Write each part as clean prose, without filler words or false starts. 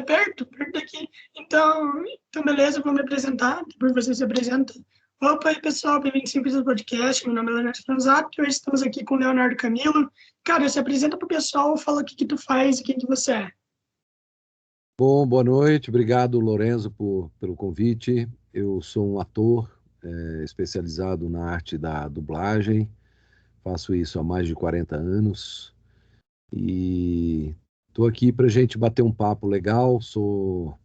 perto daqui. Então, beleza, vou me apresentar, depois você se apresenta. Opa, aí pessoal, bem-vindos sempre ao podcast. Meu nome é Leonardo Franzato, hoje estamos aqui com o Leonardo Camilo. Cara, se apresenta para o pessoal, fala o que tu faz e quem que você é. Bom, boa noite. Obrigado, Lorenzo, pelo convite. Eu sou um ator especializado na arte da dublagem. Faço isso há mais de 40 anos e estou aqui para a gente bater um papo legal. Sou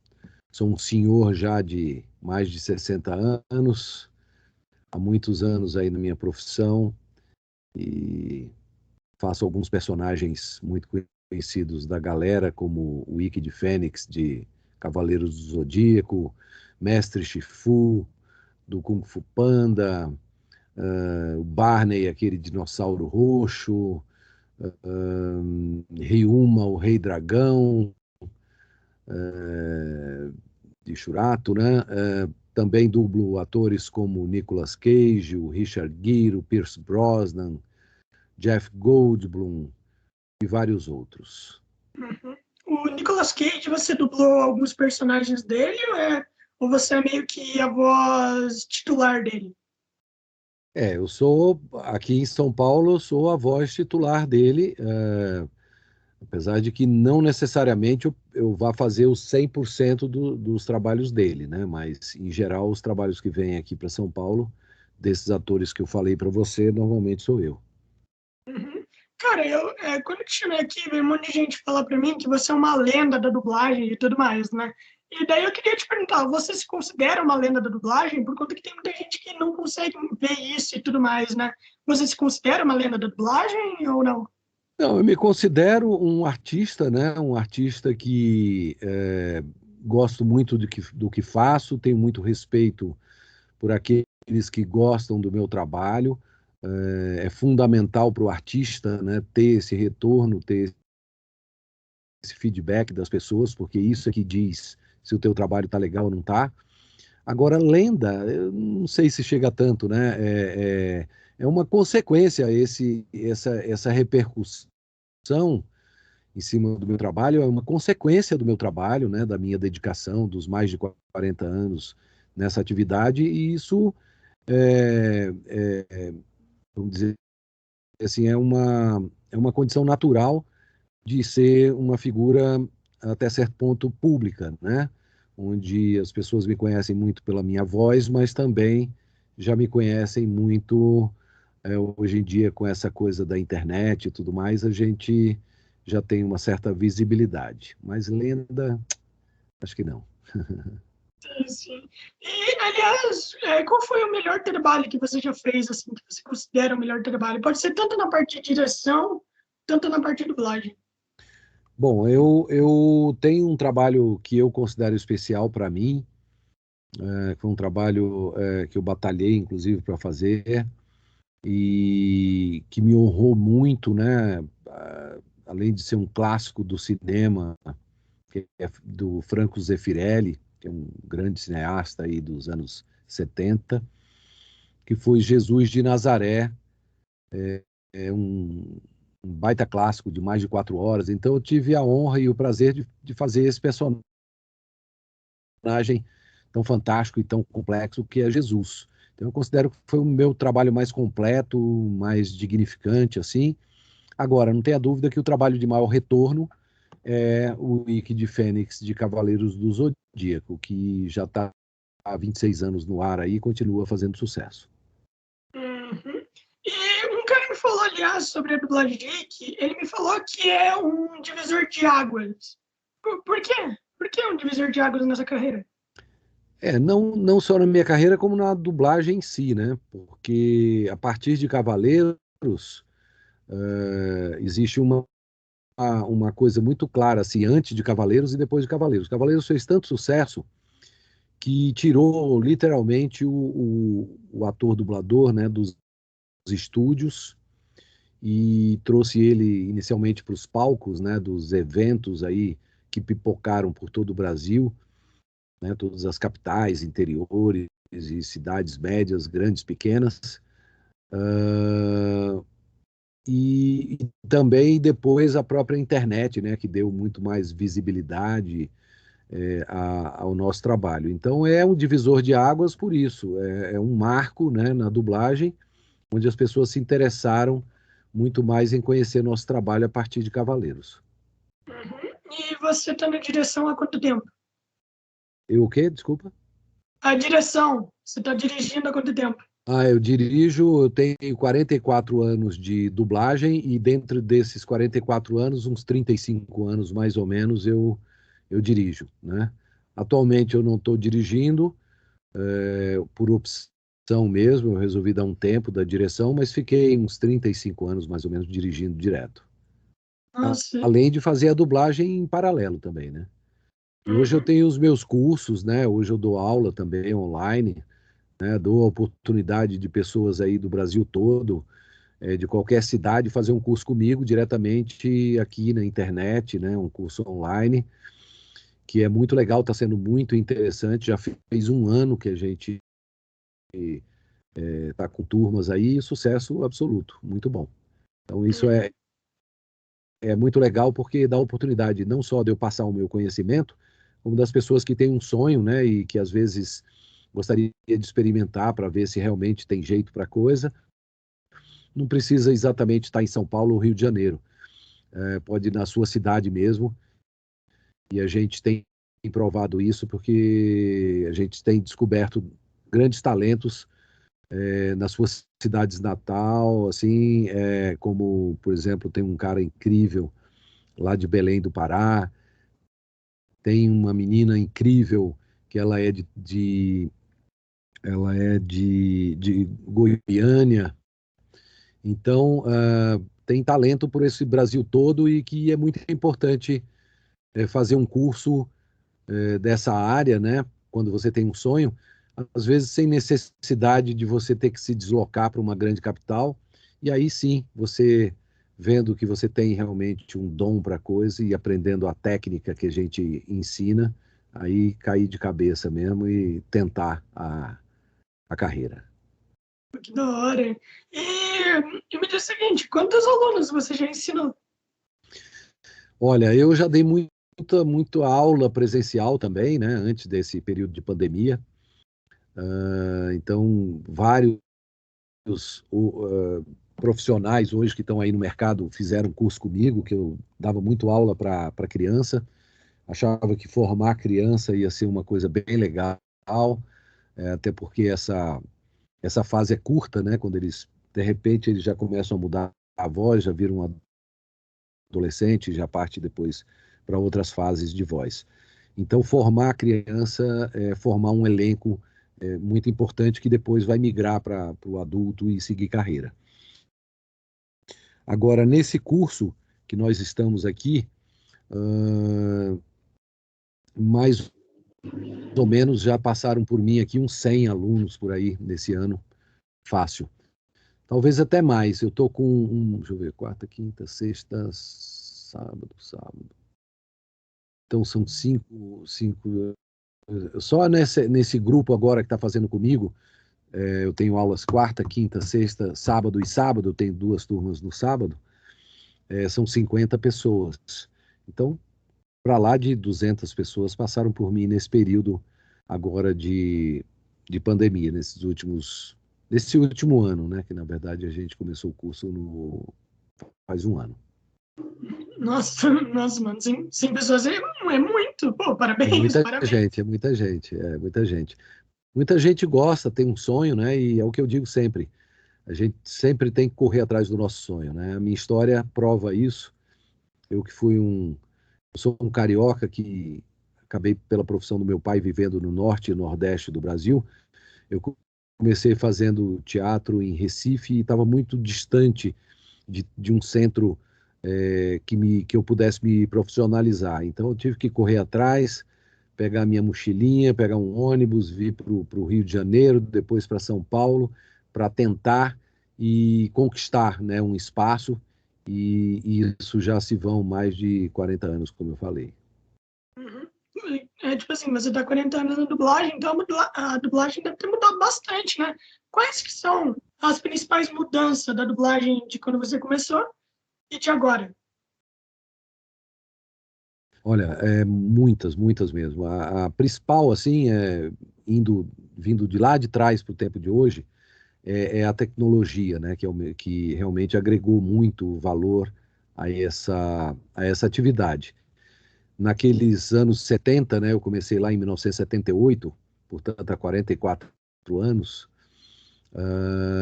um senhor já de mais de 60 anos, há muitos anos aí na minha profissão e faço alguns personagens muito conhecidos da galera, como o Ikki de Fênix, de Cavaleiros do Zodíaco, Mestre Shifu, do Kung Fu Panda, o Barney, aquele dinossauro roxo, Ryuma, o Rei Dragão, de Shurato, né? Também dublo atores como Nicolas Cage, o Richard Gere, o Pierce Brosnan, Jeff Goldblum e vários outros. Uhum. O Nicolas Cage, você dublou alguns personagens dele ou você é meio que a voz titular dele? Eu sou, aqui em São Paulo, eu sou a voz titular dele, apesar de que não necessariamente eu vá fazer os 100% dos trabalhos dele, né? Mas, em geral, os trabalhos que vêm aqui para São Paulo, desses atores que eu falei para você, normalmente sou eu. Uhum. Cara, quando eu te chamei aqui, veio um monte de gente falar pra mim que você é uma lenda da dublagem e tudo mais, né? E daí eu queria te perguntar, você se considera uma lenda da dublagem? Por conta que tem muita gente que não consegue ver isso e tudo mais, né? Você se considera uma lenda da dublagem ou não? Não, eu me considero um artista, né? Um artista que gosto muito do que faço, tenho muito respeito por aqueles que gostam do meu trabalho. É fundamental para o artista, né, ter esse retorno, ter esse feedback das pessoas, porque isso é que diz se o teu trabalho está legal ou não está. Agora, lenda, eu não sei se chega tanto, né? É uma consequência essa repercussão em cima do meu trabalho, é uma consequência do meu trabalho, né? Da minha dedicação, dos mais de 40 anos nessa atividade, e isso, vamos dizer assim, é uma condição natural de ser uma figura até certo ponto pública, né? Onde as pessoas me conhecem muito pela minha voz, mas também já me conhecem muito hoje em dia com essa coisa da internet e tudo mais, a gente já tem uma certa visibilidade. Mas lenda, acho que não. Sim, sim. E, aliás, qual foi o melhor trabalho que você já fez, assim, que você considera o melhor trabalho? Pode ser tanto na parte de direção, tanto na parte de dublagem. Bom, eu tenho um trabalho que eu considero especial para mim, foi um trabalho que eu batalhei, inclusive, para fazer, e que me honrou muito, né? Além de ser um clássico do cinema, que é do Franco Zeffirelli, que é um grande cineasta aí dos anos 70, que foi Jesus de Nazaré, é um baita clássico de mais de 4 horas. Então eu tive a honra e o prazer de fazer esse personagem tão fantástico e tão complexo que é Jesus. Então eu considero que foi o meu trabalho mais completo, mais dignificante, assim. Agora, não tenha dúvida que o trabalho de maior retorno é o Ikki de Fênix de Cavaleiros do Zodíaco, que já está há 26 anos no ar aí e continua fazendo sucesso. Uhum. E um cara me falou, aliás, sobre a dublagem de Ikki, ele me falou que é um divisor de águas. Por quê? Por que um divisor de águas nessa carreira? Não só na minha carreira, como na dublagem em si, né? Porque a partir de Cavaleiros, existe uma coisa muito clara, assim, antes de Cavaleiros e depois de Cavaleiros. Cavaleiros fez tanto sucesso que tirou literalmente o ator dublador, né, dos estúdios e trouxe ele inicialmente para os palcos, né, dos eventos aí que pipocaram por todo o Brasil, né, todas as capitais, interiores e cidades médias, grandes, pequenas. Uh, e também depois a própria internet, né, que deu muito mais visibilidade, ao nosso trabalho. Então, é um divisor de águas por isso, é um marco, né, na dublagem, onde as pessoas se interessaram muito mais em conhecer nosso trabalho a partir de Cavaleiros. E você está na direção há quanto tempo? Eu o quê? Desculpa? A direção, você está dirigindo há quanto tempo? Eu dirijo, eu tenho 44 anos de dublagem e dentro desses 44 anos, uns 35 anos mais ou menos, eu dirijo, né? Atualmente eu não estou dirigindo, por opção mesmo, eu resolvi dar um tempo da direção, mas fiquei uns 35 anos mais ou menos dirigindo direto. Nossa. Além de fazer a dublagem em paralelo também, né? E hoje eu Uhum. tenho os meus cursos, né? Hoje eu dou aula também online, né? Dou a oportunidade de pessoas aí do Brasil todo, de qualquer cidade, fazer um curso comigo diretamente aqui na internet, né? Um curso online, que é muito legal, está sendo muito interessante. Já fez um ano que a gente está com turmas aí, sucesso absoluto, muito bom. Então isso Uhum. é muito legal porque dá oportunidade não só de eu passar o meu conhecimento, como das pessoas que têm um sonho, né? E que às vezes gostaria de experimentar para ver se realmente tem jeito para a coisa. Não precisa exatamente estar em São Paulo ou Rio de Janeiro. Pode ir na sua cidade mesmo. E a gente tem provado isso porque a gente tem descoberto grandes talentos nas suas cidades natal, assim, como, por exemplo, tem um cara incrível lá de Belém do Pará, tem uma menina incrível que ela é de Goiânia. Então, tem talento por esse Brasil todo e que é muito importante fazer um curso dessa área, né? Quando você tem um sonho, às vezes sem necessidade de você ter que se deslocar para uma grande capital, e aí sim, você vendo que você tem realmente um dom para a coisa e aprendendo a técnica que a gente ensina, aí cair de cabeça mesmo e tentar a carreira. Que da hora. E me diz o seguinte, quantos alunos você já ensinou? Olha, eu já dei muita aula presencial também, né? Antes desse período de pandemia. Então, vários profissionais hoje que estão aí no mercado fizeram curso comigo, que eu dava muito aula para criança. Achava que formar criança ia ser uma coisa bem legal, até porque essa fase é curta, né? Quando eles, de repente, eles já começam a mudar a voz, já viram um adolescente, já parte depois para outras fases de voz. Então, formar a criança é formar um elenco muito importante que depois vai migrar para o adulto e seguir carreira. Agora, nesse curso que nós estamos aqui, mais ou menos já passaram por mim aqui uns 100 alunos por aí nesse ano, fácil. Talvez até mais. Eu estou com, deixa eu ver, quarta, quinta, sexta, sábado. Então são cinco. Só nesse grupo agora que está fazendo comigo, eu tenho aulas quarta, quinta, sexta, sábado e sábado, eu tenho 2 turmas no sábado, são 50 pessoas. Então, para lá de 200 pessoas passaram por mim nesse período agora de pandemia, nesse último ano, né? Que na verdade a gente começou o curso faz um ano. Nossa, nossa, mano, 100 pessoas é muito. Pô, É parabéns, muita parabéns. gente, é muita gente, é muita gente. Muita gente gosta, tem um sonho, né? E é o que eu digo sempre. A gente sempre tem que correr atrás do nosso sonho, né? A minha história prova isso. Eu que eu sou um carioca que acabei pela profissão do meu pai vivendo no norte e nordeste do Brasil. Eu comecei fazendo teatro em Recife e estava muito distante de um centro que eu pudesse me profissionalizar. Então eu tive que correr atrás, pegar minha mochilinha, pegar um ônibus, vir para o Rio de Janeiro, depois para São Paulo, para tentar e conquistar, né, um espaço. E isso já se vão mais de 40 anos, como eu falei. Uhum. É tipo assim, você tá 40 anos na dublagem, então a dublagem deve ter mudado bastante, né? Quais que são as principais mudanças da dublagem de quando você começou e de agora? Olha, muitas, muitas mesmo. A principal, assim, vindo de lá de trás para o tempo de hoje, é a tecnologia, né, que realmente agregou muito valor a essa atividade. Naqueles anos 70, né, eu comecei lá em 1978, portanto, há 44 anos,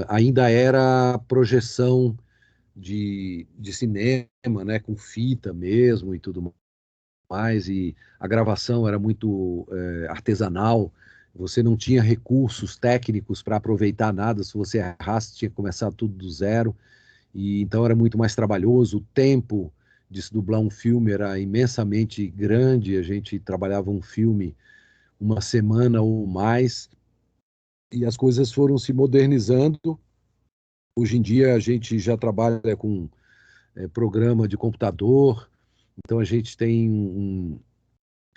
ainda era projeção de cinema, né, com fita mesmo e tudo mais, e a gravação era muito artesanal, você não tinha recursos técnicos para aproveitar nada, se você errasse, tinha que começar tudo do zero, e então era muito mais trabalhoso, o tempo de se dublar um filme era imensamente grande, a gente trabalhava um filme uma semana ou mais, e as coisas foram se modernizando. Hoje em dia a gente já trabalha com programa de computador, então a gente tem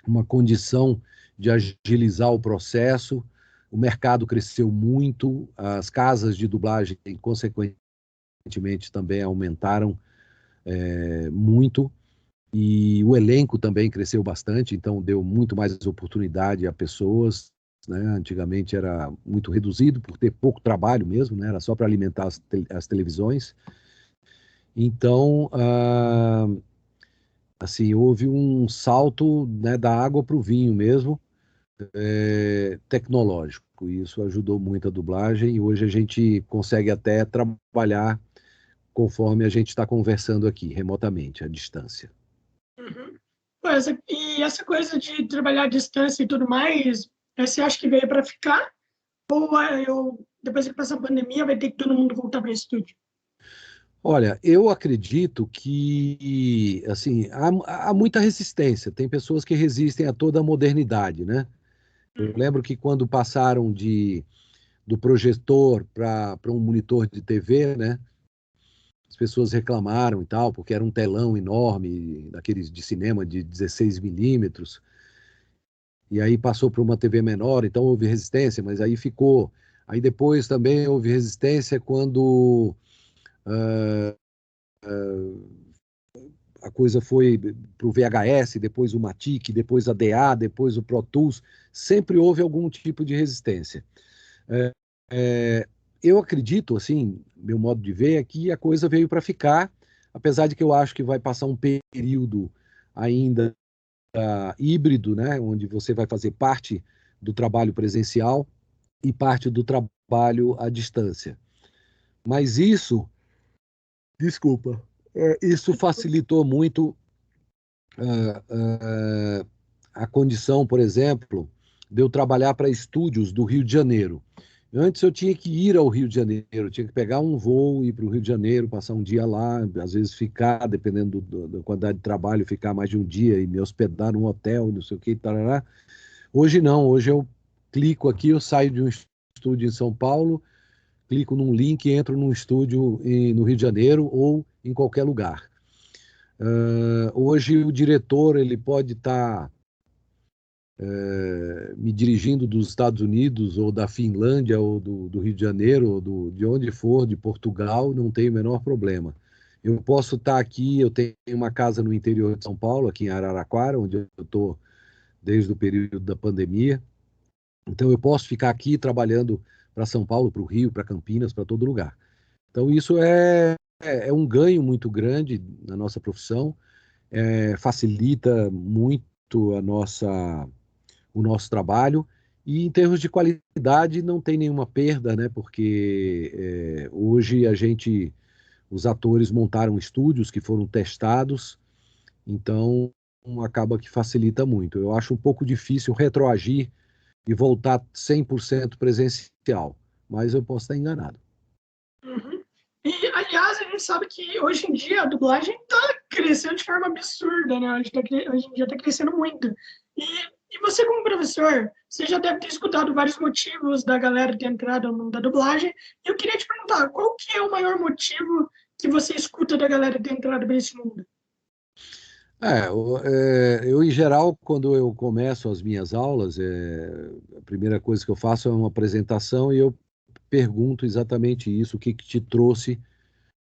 uma condição de agilizar o processo. O mercado cresceu muito, as casas de dublagem, consequentemente, também aumentaram muito, e o elenco também cresceu bastante, então deu muito mais oportunidade a pessoas. Né? Antigamente era muito reduzido por ter pouco trabalho mesmo, né? Era só para alimentar as televisões. Então, assim, houve um salto, né, da água para o vinho mesmo, tecnológico. E isso ajudou muito a dublagem e hoje a gente consegue até trabalhar conforme a gente está conversando aqui, remotamente, à distância. Uhum. Pô, e essa coisa de trabalhar à distância e tudo mais, você acha que veio para ficar? Ou depois que passar a pandemia, vai ter que todo mundo voltar para o estúdio? Olha, eu acredito que, assim, há muita resistência. Tem pessoas que resistem a toda a modernidade, né? Eu Uhum. lembro que quando passaram do projetor para um monitor de TV, né? As pessoas reclamaram e tal, porque era um telão enorme, daqueles de cinema de 16 milímetros, e aí passou para uma TV menor, então houve resistência, mas aí ficou. Aí depois também houve resistência quando a coisa foi para o VHS, depois o Matic, depois a DA, depois o Pro Tools, sempre houve algum tipo de resistência. É, eu acredito, assim, meu modo de ver é que a coisa veio para ficar, apesar de que eu acho que vai passar um período ainda híbrido, né, onde você vai fazer parte do trabalho presencial e parte do trabalho à distância. Mas isso, desculpa, isso facilitou muito a condição, por exemplo, de eu trabalhar para estúdios do Rio de Janeiro. Antes eu tinha que ir ao Rio de Janeiro, eu tinha que pegar um voo, ir para o Rio de Janeiro, passar um dia lá, às vezes ficar, dependendo da quantidade de trabalho, ficar mais de um dia e me hospedar num hotel, não sei o que, tarará. Hoje não, hoje eu clico aqui, eu saio de um estúdio em São Paulo, clico num link e entro num estúdio no Rio de Janeiro ou em qualquer lugar. Hoje o diretor ele pode estar me dirigindo dos Estados Unidos ou da Finlândia ou do Rio de Janeiro ou de onde for, de Portugal, não tem o menor problema. Eu posso estar aqui, eu tenho uma casa no interior de São Paulo, aqui em Araraquara, onde eu estou desde o período da pandemia. Então eu posso ficar aqui trabalhando para São Paulo, para o Rio, para Campinas, para todo lugar. Então isso é um ganho muito grande na nossa profissão, facilita muito o nosso trabalho e em termos de qualidade não tem nenhuma perda, né? Porque hoje os atores montaram estúdios que foram testados, então acaba que facilita muito. Eu acho um pouco difícil retroagir e voltar 100% presencial, mas eu posso estar enganado. Uhum. E, aliás, a gente sabe que hoje em dia a dublagem está crescendo de forma absurda, né? Hoje em dia está crescendo muito. E você, como professor, você já deve ter escutado vários motivos da galera ter entrado no mundo da dublagem. E eu queria te perguntar, qual que é o maior motivo que você escuta da galera ter entrado nesse mundo? Eu, em geral, quando eu começo as minhas aulas, a primeira coisa que eu faço é uma apresentação e eu pergunto exatamente isso, o que que te trouxe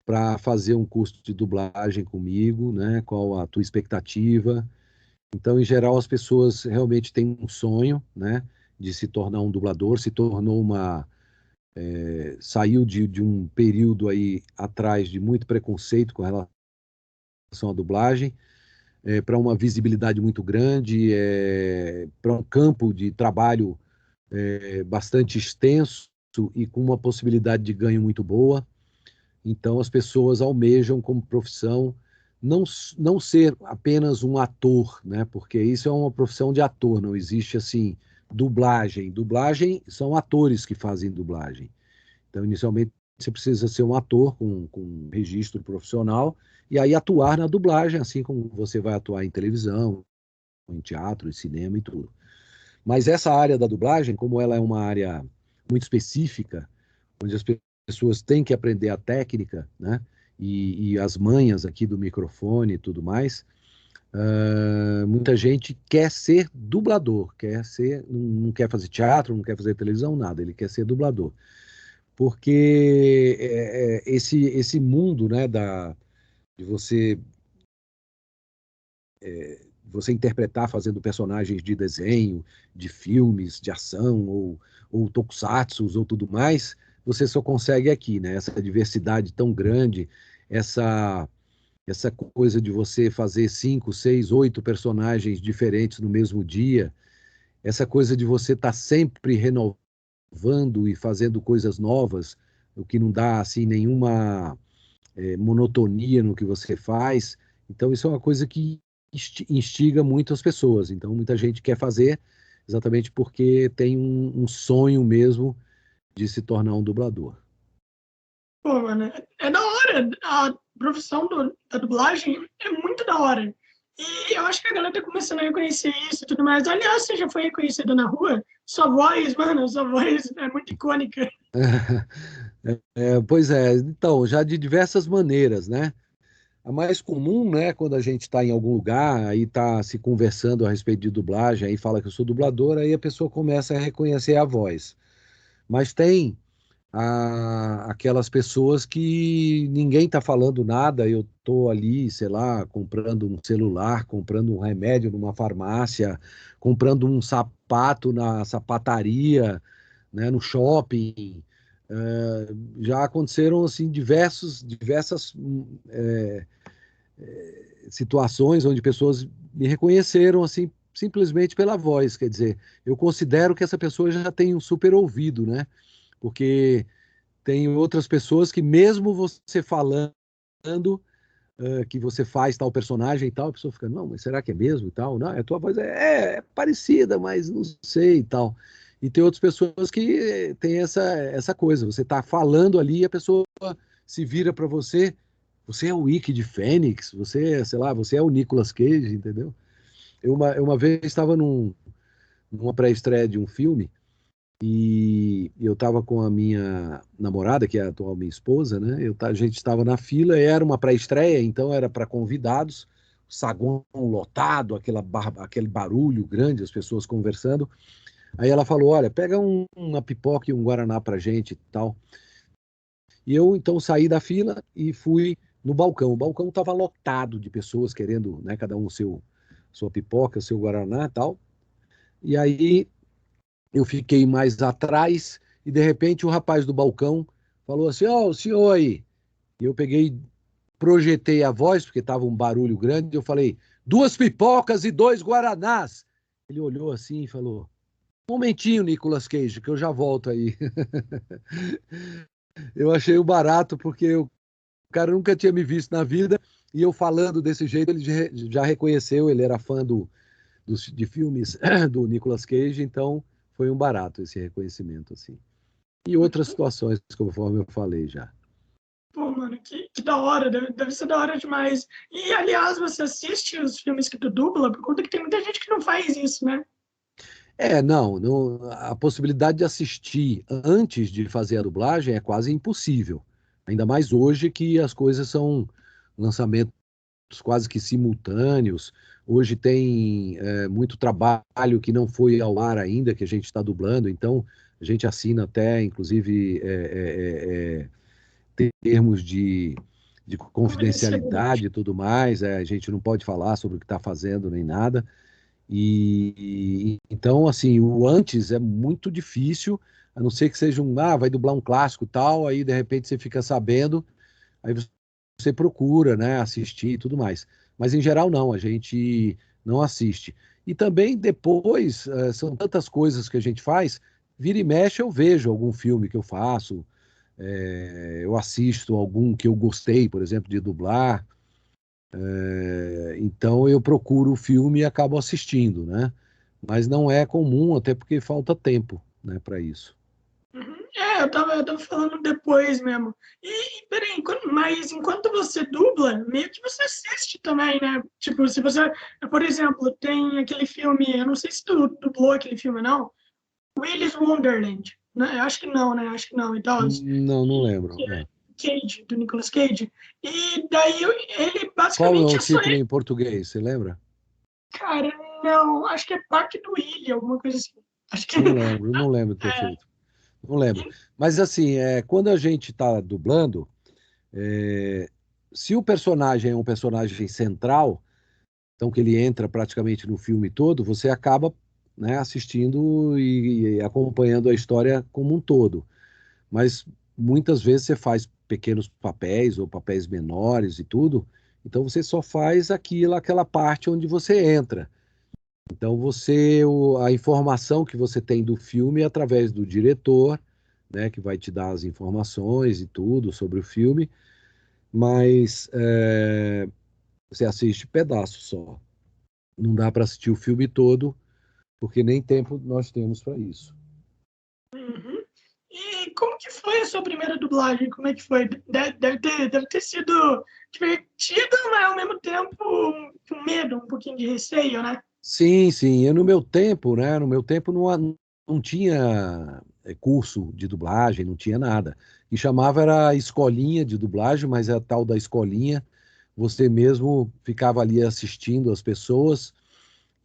para fazer um curso de dublagem comigo, né? Qual a tua expectativa? Então, em geral, as pessoas realmente têm um sonho, né, de se tornar um dublador, se tornou saiu de um período aí atrás de muito preconceito com relação à dublagem, para uma visibilidade muito grande, para um campo de trabalho bastante extenso e com uma possibilidade de ganho muito boa. Então, as pessoas almejam como profissão não, não ser apenas um ator, né? Porque isso é uma profissão de ator, não existe assim dublagem. Dublagem são atores que fazem dublagem. Então, inicialmente, você precisa ser um ator com registro profissional e aí atuar na dublagem, assim como você vai atuar em televisão, em teatro, em cinema e tudo. Mas essa área da dublagem, como ela é uma área muito específica, onde as pessoas têm que aprender a técnica, né? E as manhas aqui do microfone e tudo mais, muita gente quer ser dublador, não quer fazer teatro, não quer fazer televisão, nada, ele quer ser dublador. Porque esse mundo, né, de você interpretar fazendo personagens de desenho, de filmes, de ação, ou tokusatsus, ou tudo mais, você só consegue aqui, né? Essa diversidade tão grande, essa, essa coisa de você fazer 5, 6, 8 personagens diferentes no mesmo dia, essa coisa de você estar sempre renovando e fazendo coisas novas, o que não dá, assim, nenhuma monotonia no que você faz. Então, isso é uma coisa que instiga muito as pessoas. Então, muita gente quer fazer exatamente porque tem um sonho mesmo de se tornar um dublador. Pô, mano, é da hora. A profissão da dublagem é muito da hora. E eu acho que a galera tá começando a reconhecer isso e tudo mais. Aliás, você já foi reconhecida na rua? Sua voz, mano, sua voz é muito icônica. Pois é, então, já de diversas maneiras, né? A mais comum, né, quando a gente está em algum lugar, aí está se conversando a respeito de dublagem, aí fala que eu sou dublador, aí a pessoa começa a reconhecer a voz. Mas tem aquelas pessoas que ninguém está falando nada, eu estou ali, sei lá, comprando um celular, comprando um remédio numa farmácia, comprando um sapato na sapataria, né, no shopping. Já aconteceram assim diversas situações onde pessoas me reconheceram assim simplesmente pela voz, quer dizer, eu considero que essa pessoa já tem um super ouvido, né? Porque tem outras pessoas que mesmo você falando que você faz tal personagem e tal, a pessoa fica, não, mas será que é mesmo e tal? Não, a tua voz é parecida, mas não sei e tal. E tem outras pessoas que têm essa coisa, você está falando ali e a pessoa se vira para você, você é o Ike de Fênix, você, sei lá, você é o Nicolas Cage, entendeu? Eu uma vez estava numa pré-estreia de um filme e eu estava com a minha namorada, que é a atual minha esposa, né? A gente estava na fila, era uma pré-estreia, então era para convidados, saguão lotado, aquele barulho grande, as pessoas conversando. Aí ela falou: Olha, pega uma pipoca e um guaraná para gente e tal. E eu então saí da fila e fui no balcão. O balcão estava lotado de pessoas querendo, né, cada um sua pipoca, seu guaraná e tal. E aí eu fiquei mais atrás e de repente o rapaz do balcão falou assim: Ó, o senhor aí. E eu peguei, projetei a voz, porque estava um barulho grande, e eu falei: 2 pipocas e 2 guaranás. Ele olhou assim e falou: Um momentinho, Nicolas Cage, que eu já volto aí. Eu achei o barato, porque o cara nunca tinha me visto na vida, e eu falando desse jeito, ele já reconheceu, ele era fã de filmes do Nicolas Cage, então foi um barato esse reconhecimento, assim. E outras situações, conforme eu falei já. Pô, mano, que da hora, deve ser da hora demais. E, aliás, você assiste os filmes que tu dubla, por conta que tem muita gente que não faz isso, né? A possibilidade de assistir antes de fazer a dublagem é quase impossível. Ainda mais hoje que as coisas são lançamentos quase que simultâneos. Hoje tem muito trabalho que não foi ao ar ainda, que a gente está dublando, então a gente assina até, inclusive, termos de Confidencialidade. confidencialidade e tudo mais, a gente não pode falar sobre o que está fazendo nem nada. Então, assim, o antes é muito difícil, a não ser que seja vai dublar um clássico tal, aí de repente você fica sabendo, aí você procura, né, assistir e tudo mais. Mas em geral não, a gente não assiste. E também depois, são tantas coisas que a gente faz, vira e mexe eu vejo algum filme que eu faço, eu assisto algum que eu gostei, por exemplo, de dublar. Então eu procuro o filme e acabo assistindo, né? Mas não é comum, até porque falta tempo, né, para isso. Uhum. Eu tava falando depois mesmo. Peraí, mas enquanto você dubla, meio que você assiste também, né? Tipo, se você, por exemplo, tem aquele filme, eu não sei se tu dublou aquele filme, não, Willy's Wonderland, né? Eu acho que não, né? Acho que não, e tal. Não, não lembro. Cage, do Nicolas Cage. E daí ele Qual é basicamente o é só título em português, você lembra? cara, não, acho que é Parque do Willy, alguma coisa assim. Acho que Não lembro de ter é, feito. Não lembro. Mas assim, quando a gente está dublando, se o personagem é um personagem central, então que ele entra praticamente no filme todo, você acaba, né, assistindo e acompanhando a história como um todo. Mas muitas vezes você faz pequenos papéis ou papéis menores e tudo, então você só faz aquela parte onde você entra. Então a informação que você tem do filme é através do diretor, né, que vai te dar as informações e tudo sobre o filme, mas você assiste pedaços só. Não dá para assistir o filme todo, porque nem tempo nós temos para isso. uhum. E como que foi a sua primeira dublagem? Como é que foi? Deve ter sido divertido, mas ao mesmo tempo com medo, um pouquinho de receio, né? Sim, sim. No meu tempo, né? No meu tempo não tinha curso de dublagem, não tinha nada. E chamava era escolinha de dublagem, mas é a tal da escolinha. Você mesmo ficava ali assistindo as pessoas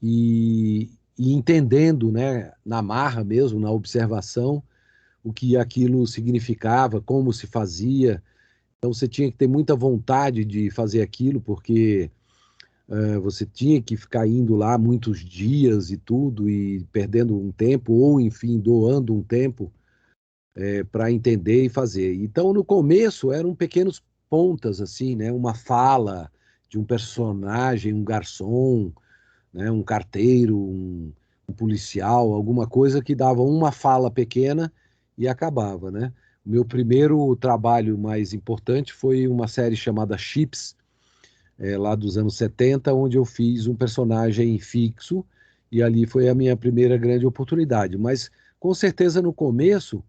e entendendo, né? Na marra mesmo, na observação, o que aquilo significava, como se fazia. Então você tinha que ter muita vontade de fazer aquilo, porque você tinha que ficar indo lá muitos dias e tudo, e perdendo um tempo, ou enfim, doando um tempo para entender e fazer. Então, no começo, eram pequenos pontas, assim, né? Uma fala de um personagem, um garçom, né? Um carteiro, um policial, alguma coisa que dava uma fala pequena e acabava, né? O meu primeiro trabalho mais importante foi uma série chamada Chips, lá dos anos 70, onde eu fiz um personagem fixo, e ali foi a minha primeira grande oportunidade. Mas com certeza no começo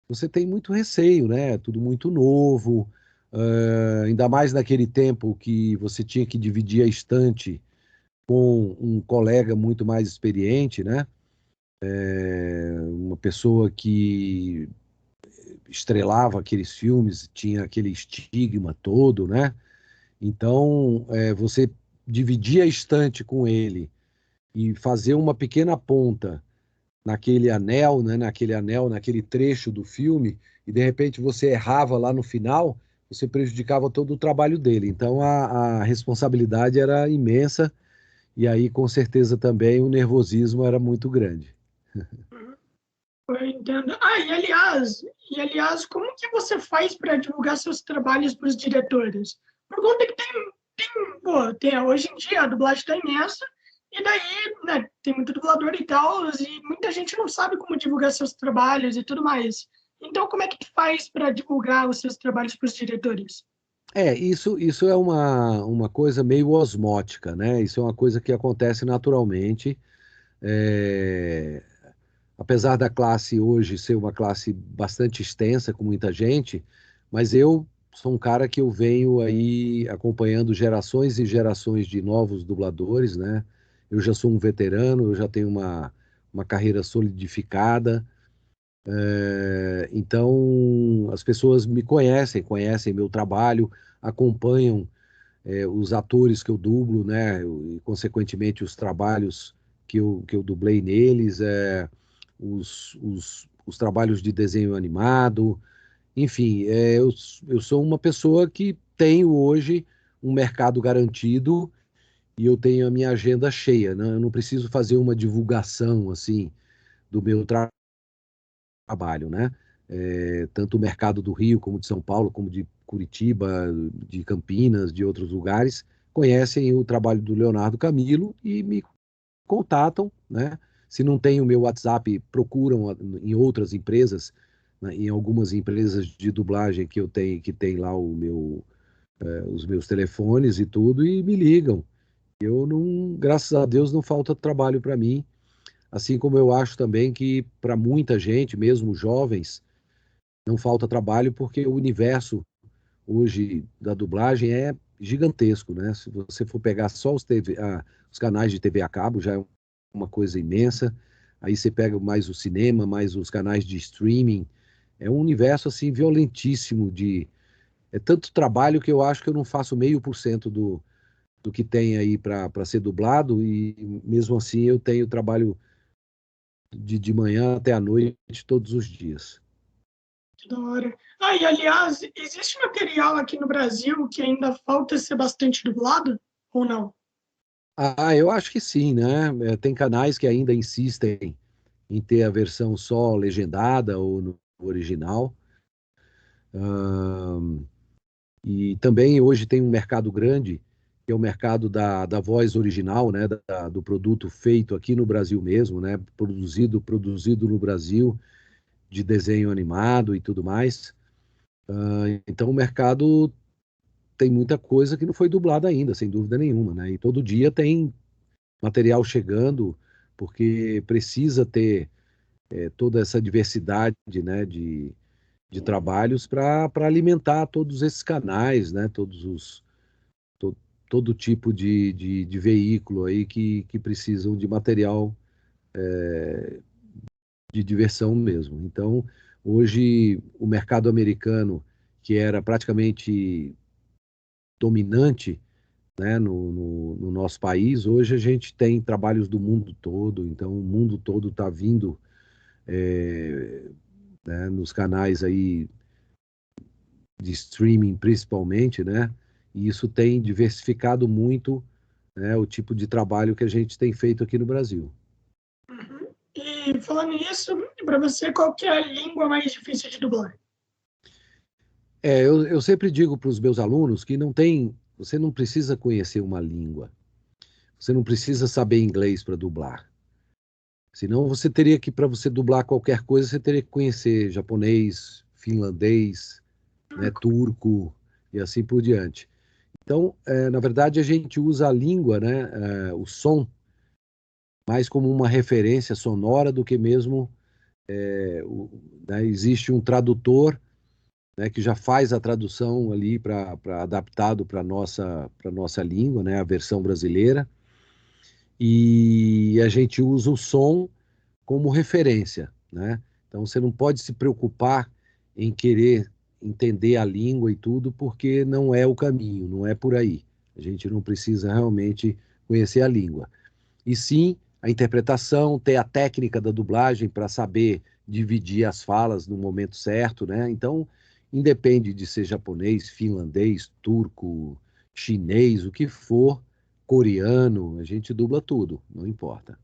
você tem muito receio, né? Tudo muito novo, ainda mais naquele tempo que você tinha que dividir a estante com um colega muito mais experiente, né? Uma pessoa que estrelava aqueles filmes, tinha aquele estigma todo, né? Então, você dividir a estante com ele e fazer uma pequena ponta naquele anel, né, naquele trecho do filme, e de repente você errava lá no final, você prejudicava todo o trabalho dele. Então, a responsabilidade era imensa, e aí, com certeza, também o nervosismo era muito grande. Uhum. Eu entendo. E aliás, como que você faz para divulgar seus trabalhos para os diretores? Por conta que pô, hoje em dia a dublagem está imensa, e daí, né, tem muito dublador e tal, e muita gente não sabe como divulgar seus trabalhos e tudo mais. Então, como é que tu faz para divulgar os seus trabalhos para os diretores? Isso é uma coisa meio osmótica, né? Isso é uma coisa que acontece naturalmente. É, Apesar da classe hoje ser uma classe bastante extensa, com muita gente, mas eu sou um cara que eu venho aí acompanhando gerações e gerações de novos dubladores, né? Eu já sou um veterano, eu já tenho uma carreira solidificada, então as pessoas me conhecem, conhecem meu trabalho, acompanham os atores que eu dublo, né? E consequentemente os trabalhos que eu dublei neles. Os trabalhos de desenho animado, enfim, eu sou uma pessoa que tenho hoje um mercado garantido e eu tenho a minha agenda cheia, né? Eu não preciso fazer uma divulgação assim do meu trabalho, né? Tanto o mercado do Rio, como de São Paulo, como de Curitiba, de Campinas, de outros lugares, conhecem o trabalho do Leonardo Camilo e me contatam, né? Se não tem o meu WhatsApp, procuram em outras empresas, né? Em algumas empresas de dublagem que eu tenho, que tem lá os meus telefones e tudo, e me ligam. Eu não, graças a Deus, não falta trabalho para mim, assim como eu acho também que para muita gente, mesmo jovens, não falta trabalho porque o universo hoje da dublagem é gigantesco, né? Se você for pegar só os canais de TV a cabo, já é uma coisa imensa. Aí você pega mais o cinema, mais os canais de streaming. É um universo assim violentíssimo de é tanto trabalho que eu acho que eu não faço 0,5% do que tem aí para ser dublado e mesmo assim eu tenho trabalho de manhã até a noite todos os dias. Que da hora. Ah, e aliás, existe material aqui no Brasil que ainda falta ser bastante dublado? Ou não? Ah, eu acho que sim, né? Tem canais que ainda insistem em ter a versão só legendada ou no original. Ahn, e também hoje tem um mercado grande, que é o mercado da voz original, né? Do produto feito aqui no Brasil mesmo, né? Produzido no Brasil, de desenho animado e tudo mais. Então o mercado tem muita coisa que não foi dublada ainda, sem dúvida nenhuma, né? E todo dia tem material chegando, porque precisa ter toda essa diversidade, né, de trabalhos para alimentar todos esses canais, né, to, todo tipo de veículo aí que precisam de material de diversão mesmo. Então, hoje, o mercado americano, que era praticamente dominante, né, no nosso país, hoje a gente tem trabalhos do mundo todo, então o mundo todo está vindo, né, nos canais aí de streaming principalmente, né? E isso tem diversificado muito, né, o tipo de trabalho que a gente tem feito aqui no Brasil. Uhum. E falando nisso, para você, qual que é a língua mais difícil de dublar? Eu sempre digo para os meus alunos que você não precisa conhecer uma língua, você não precisa saber inglês para dublar. Senão você teria que, para você dublar qualquer coisa, você teria que conhecer japonês, finlandês, né, turco e assim por diante. Então, na verdade, a gente usa a língua, né, o som, mais como uma referência sonora do que mesmo né, existe um tradutor, né, que já faz a tradução ali para adaptado para nossa língua, né, a versão brasileira, e a gente usa o som como referência, né? Então você não pode se preocupar em querer entender a língua e tudo, porque não é o caminho, não é por aí. A gente não precisa realmente conhecer a língua. E sim a interpretação, ter a técnica da dublagem para saber dividir as falas no momento certo, né? Então, independe de ser japonês, finlandês, turco, chinês, o que for, coreano, a gente dubla tudo, não importa.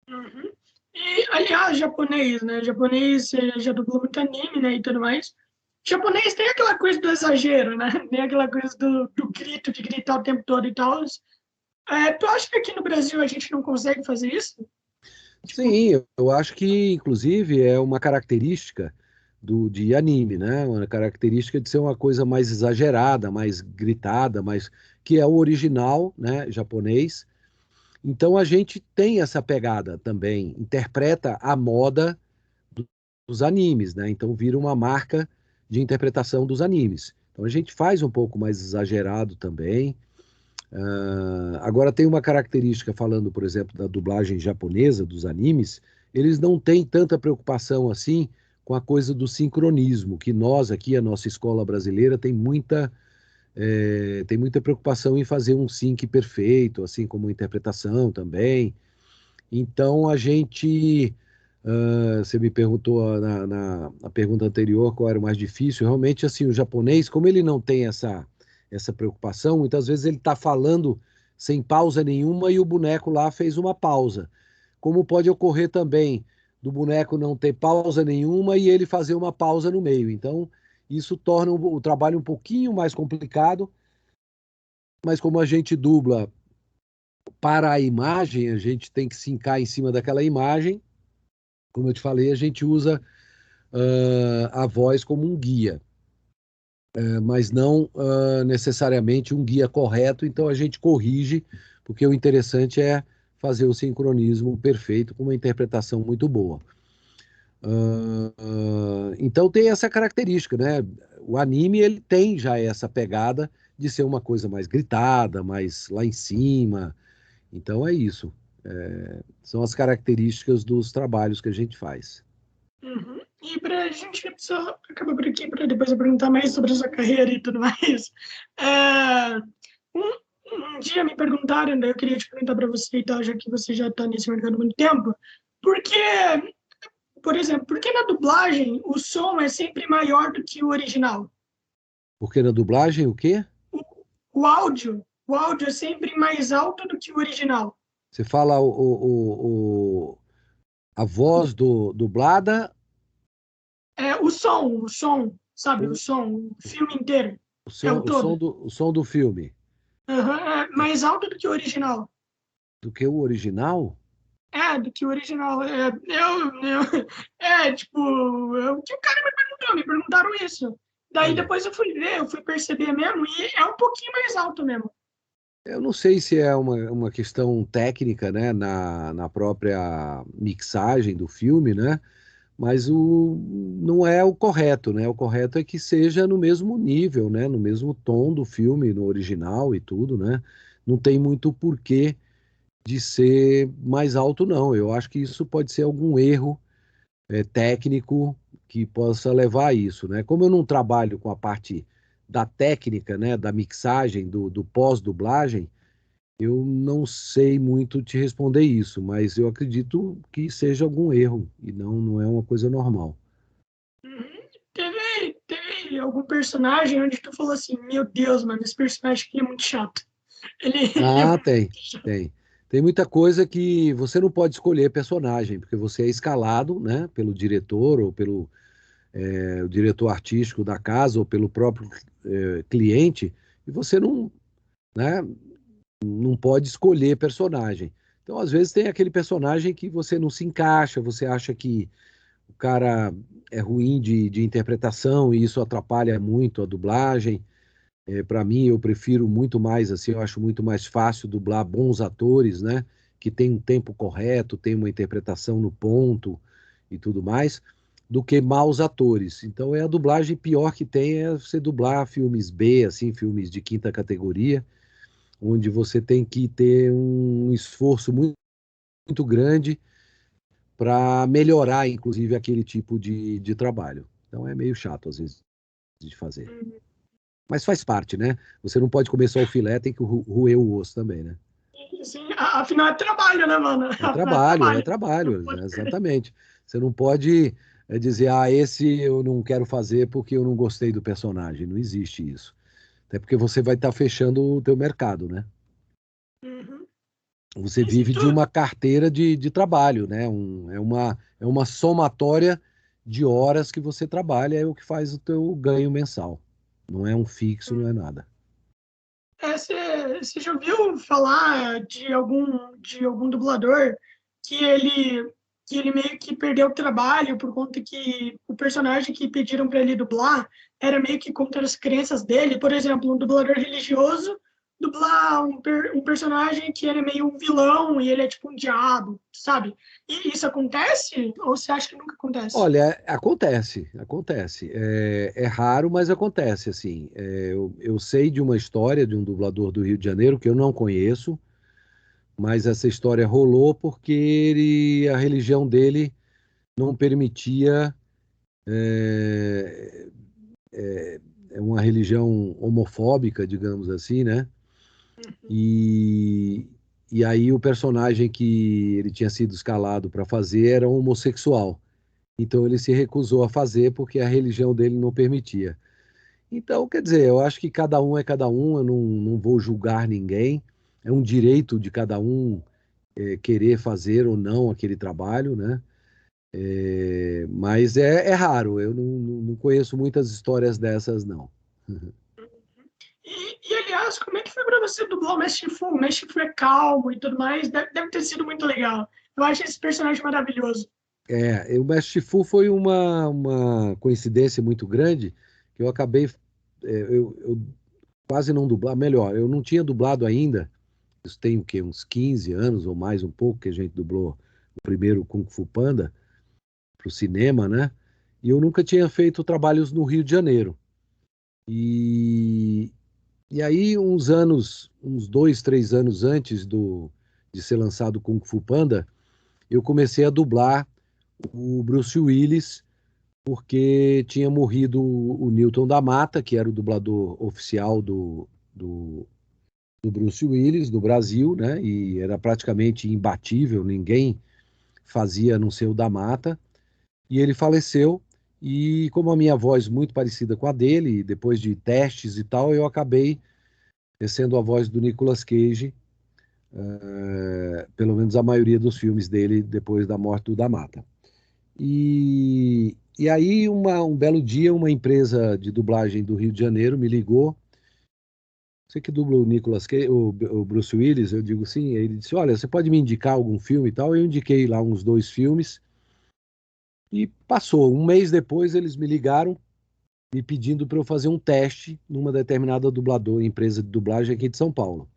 Uhum. E, aliás, japonês, né? Japonês, você já dublou muito anime, né? E tudo mais. Japonês tem aquela coisa do exagero, né? Tem aquela coisa do grito, de gritar o tempo todo e tal. Tu acha que aqui no Brasil a gente não consegue fazer isso? Tipo, Sim, eu acho que, inclusive, é uma característica de anime, né? Uma característica de ser uma coisa mais exagerada, mais gritada, mais que é o original, né, japonês. Então a gente tem essa pegada também, interpreta a moda dos animes, né? Então vira uma marca de interpretação dos animes. Então a gente faz um pouco mais exagerado também. Agora tem uma característica, falando, por exemplo, da dublagem japonesa dos animes, eles não têm tanta preocupação assim com a coisa do sincronismo, que nós aqui, a nossa escola brasileira, tem muita preocupação em fazer um sync perfeito, assim como a interpretação também. Então a gente, você me perguntou na pergunta anterior qual era o mais difícil. Realmente, assim, o japonês, como ele não tem essa preocupação, muitas vezes ele está falando sem pausa nenhuma e o boneco lá fez uma pausa. Como pode ocorrer também do boneco não ter pausa nenhuma e ele fazer uma pausa no meio. Então, isso torna o trabalho um pouquinho mais complicado, mas como a gente dubla para a imagem, a gente tem que sincar em cima daquela imagem. Como eu te falei, a gente usa a voz como um guia, mas não necessariamente um guia correto, então a gente corrige, porque o interessante é fazer o sincronismo perfeito com uma interpretação muito boa. Então tem essa característica, né? O anime ele tem já essa pegada de ser uma coisa mais gritada, mais lá em cima. Então é isso. São as características dos trabalhos que a gente faz. Uhum. E para a gente só acabar por aqui, para depois eu perguntar mais sobre a sua carreira e tudo mais. É, um dia me perguntaram, daí eu queria te perguntar para você e tal, já que você já está nesse mercado há muito tempo, por que, por exemplo, por que na dublagem o som é sempre maior do que o original? Porque na dublagem, o quê? O áudio é sempre mais alto do que o original. Você fala a voz dublada, O som, sabe? O o, som, o filme inteiro. É o todo. o som do filme. Uhum, é mais alto do que o original. Do que o original? Do que o original. Tipo, o que o cara me perguntaram isso. Daí Olha, depois eu fui ver, eu fui perceber mesmo, e é um pouquinho mais alto mesmo. eu não sei se é uma questão técnica, né, na própria mixagem do filme, né? Mas não é o correto, né? O correto é que seja no mesmo nível, né? No mesmo tom do filme, no original e tudo, né? Não tem muito porquê de ser mais alto, não. Eu acho que isso pode ser algum erro técnico que possa levar a isso, né? Como eu não trabalho com a parte da técnica, né? Da mixagem, do pós-dublagem, eu não sei muito te responder isso, mas eu acredito que seja algum erro e não é uma coisa normal. Uhum. Teve algum personagem onde tu falou assim, meu Deus, mano, esse personagem aqui é muito chato. Ele é Ah, muito tem, chato. tem. Tem muita coisa que você não pode escolher personagem, porque você é escalado, né, pelo diretor ou pelo o diretor artístico da casa ou pelo próprio cliente, e você não, né, não pode escolher personagem. Então, às vezes, tem aquele personagem que você não se encaixa, você acha que o cara é ruim de interpretação e isso atrapalha muito a dublagem. Para mim, eu prefiro muito mais, assim, eu acho muito mais fácil dublar bons atores, né? Que tem um tempo correto, tem uma interpretação no ponto e tudo mais, do que maus atores. Então, é a dublagem pior que tem é você dublar filmes B, assim, filmes de quinta categoria, onde você tem que ter um esforço muito grande para melhorar, inclusive, aquele tipo de trabalho. Então, é meio chato, às vezes, de fazer. Mas faz parte, né? Você não pode comer só o filé, tem que roer o osso também, né? Sim, afinal é trabalho, né, mano? Afinal É não trabalho, pode perder. exatamente. Você não pode dizer, esse eu não quero fazer porque eu não gostei do personagem. Não existe isso. Até porque você vai estar fechando o teu mercado, né? Uhum. Você Sim, sim, vive de uma carteira de trabalho, né? É uma somatória de horas que você trabalha, é o que faz o teu ganho mensal. Não é um fixo, não é nada. Você já ouviu falar de algum dublador que ele, que ele meio que perdeu o trabalho por conta que o personagem que pediram para ele dublar era meio que contra as crenças dele? Por exemplo, um dublador religioso dublar um personagem que ele é meio um vilão e ele é tipo um diabo, sabe? E isso acontece? Ou você acha que nunca acontece? Olha, acontece, acontece. É raro, mas acontece, assim. Eu sei de uma história de um dublador do Rio de Janeiro que eu não conheço, mas essa história rolou porque a religião dele não permitia, é, é uma religião homofóbica, digamos assim, né? E, e aí o personagem que ele tinha sido escalado para fazer era um homossexual. Então ele se recusou a fazer porque a religião dele não permitia. Então, quer dizer, eu acho que cada um é cada um, eu não vou julgar ninguém. é um direito de cada um querer fazer ou não aquele trabalho, né? Mas é raro, eu não conheço muitas histórias dessas, não. Aliás, como é que foi para você dublar o Mestre Fu? O Mestre Fu é calmo e tudo mais, deve ter sido muito legal. Eu acho esse personagem maravilhoso. O Mestre Shifu foi uma coincidência muito grande, que eu acabei, eu quase não dublar, melhor, eu não tinha dublado ainda, isso tem o quê, uns 15 anos ou mais um pouco, que a gente dublou o primeiro Kung Fu Panda para o cinema, né? E eu nunca tinha feito trabalhos no Rio de Janeiro. E, e aí, uns 2, 3 anos antes de ser lançado Kung Fu Panda, eu comecei a dublar o Bruce Willis, porque tinha morrido o Newton da Mata, que era o dublador oficial do, do Bruce Willis no Brasil, né? E era praticamente imbatível, ninguém fazia a não ser o da Mata. E ele faleceu. E como a minha voz muito parecida com a dele, depois de testes e tal, eu acabei sendo a voz do Nicolas Cage, pelo menos a maioria dos filmes dele depois da morte do da Mata. E aí, um belo dia, uma empresa de dublagem do Rio de Janeiro me ligou. Você que dubla o Nicolas Cage, o Bruce Willis, eu digo sim. Aí ele disse: Olha, você pode me indicar algum filme e tal? Eu indiquei lá uns 2 filmes e passou. Um mês depois, eles me ligaram me pedindo para eu fazer um teste numa determinada empresa de dublagem aqui de São Paulo.